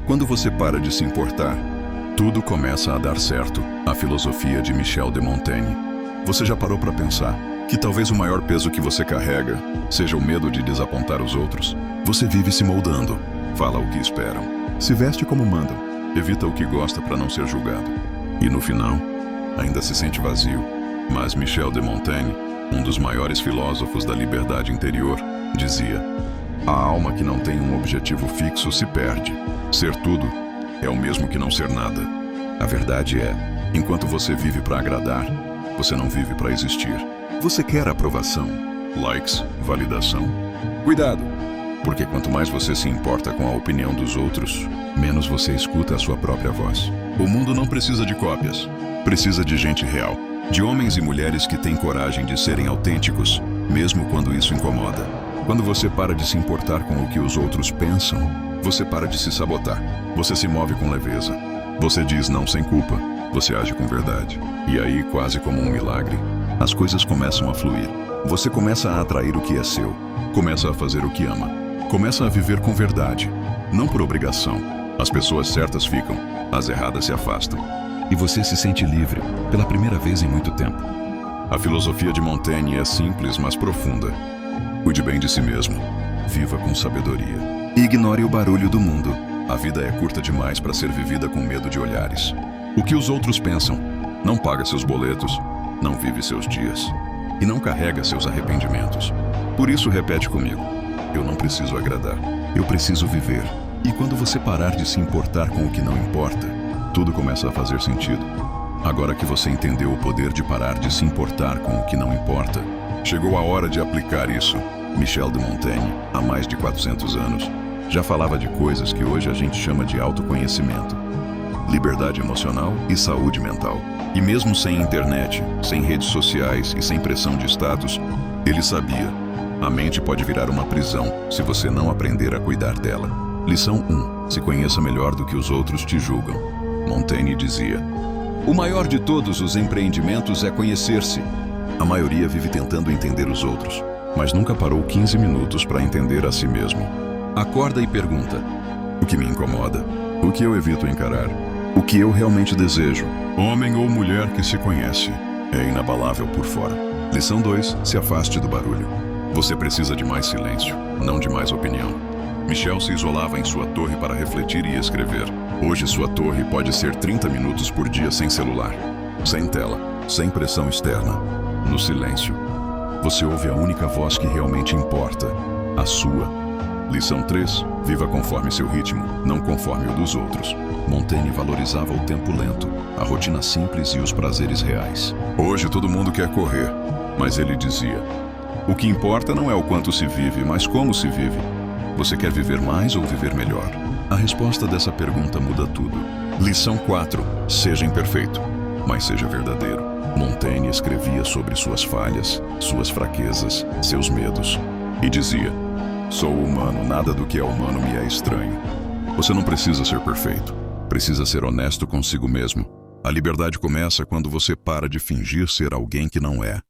Quando você para de se importar, tudo começa a dar certo. A filosofia de Michel de Montaigne. Você já parou para pensar que talvez o maior peso que você carrega seja o medo de desapontar os outros? Você vive se moldando, fala o que esperam, se veste como mandam, evita o que gosta para não ser julgado. E no final, ainda se sente vazio. Mas Michel de Montaigne, um dos maiores filósofos da liberdade interior, dizia: a alma que não tem um objetivo fixo se perde. Ser tudo é o mesmo que não ser nada. A verdade é, enquanto você vive para agradar, você não vive para existir. Você quer aprovação, likes, validação? Cuidado! Porque quanto mais você se importa com a opinião dos outros, menos você escuta a sua própria voz. O mundo não precisa de cópias. Precisa de gente real. De homens e mulheres que têm coragem de serem autênticos, mesmo quando isso incomoda. Quando você para de se importar com o que os outros pensam, você para de se sabotar. Você se move com leveza. Você diz não sem culpa. Você age com verdade. E aí, quase como um milagre, as coisas começam a fluir. Você começa a atrair o que é seu. Começa a fazer o que ama. Começa a viver com verdade, não por obrigação. As pessoas certas ficam, as erradas se afastam. E você se sente livre, pela primeira vez em muito tempo. A filosofia de Montaigne é simples, mas profunda. Cuide bem de si mesmo. Viva com sabedoria. E ignore o barulho do mundo. A vida é curta demais para ser vivida com medo de olhares. O que os outros pensam? Não paga seus boletos, não vive seus dias e não carrega seus arrependimentos. Por isso, repete comigo: eu não preciso agradar, eu preciso viver. E quando você parar de se importar com o que não importa, tudo começa a fazer sentido. Agora que você entendeu o poder de parar de se importar com o que não importa, chegou a hora de aplicar isso. Michel de Montaigne, há mais de 400 anos, já falava de coisas que hoje a gente chama de autoconhecimento, liberdade emocional e saúde mental. E mesmo sem internet, sem redes sociais e sem pressão de status, ele sabia: a mente pode virar uma prisão se você não aprender a cuidar dela. Lição 1. Se conheça melhor do que os outros te julgam. Montaigne dizia: o maior de todos os empreendimentos é conhecer-se. A maioria vive tentando entender os outros, mas nunca parou 15 minutos para entender a si mesmo. Acorda e pergunta: o que me incomoda? O que eu evito encarar? O que eu realmente desejo? Homem ou mulher que se conhece é inabalável por fora. Lição 2. Se afaste do barulho. Você precisa de mais silêncio, não de mais opinião. Michel se isolava em sua torre para refletir e escrever. Hoje sua torre pode ser 30 minutos por dia sem celular, sem tela, sem pressão externa. No silêncio, você ouve a única voz que realmente importa, a sua. Lição 3. Viva conforme seu ritmo, não conforme o dos outros. Montaigne valorizava o tempo lento, a rotina simples e os prazeres reais. Hoje todo mundo quer correr, mas ele dizia: o que importa não é o quanto se vive, mas como se vive. Você quer viver mais ou viver melhor? A resposta dessa pergunta muda tudo. Lição 4. Seja imperfeito, mas seja verdadeiro. Montaigne escrevia sobre suas falhas, suas fraquezas, seus medos. E dizia: sou humano, nada do que é humano me é estranho. Você não precisa ser perfeito. Precisa ser honesto consigo mesmo. A liberdade começa quando você para de fingir ser alguém que não é.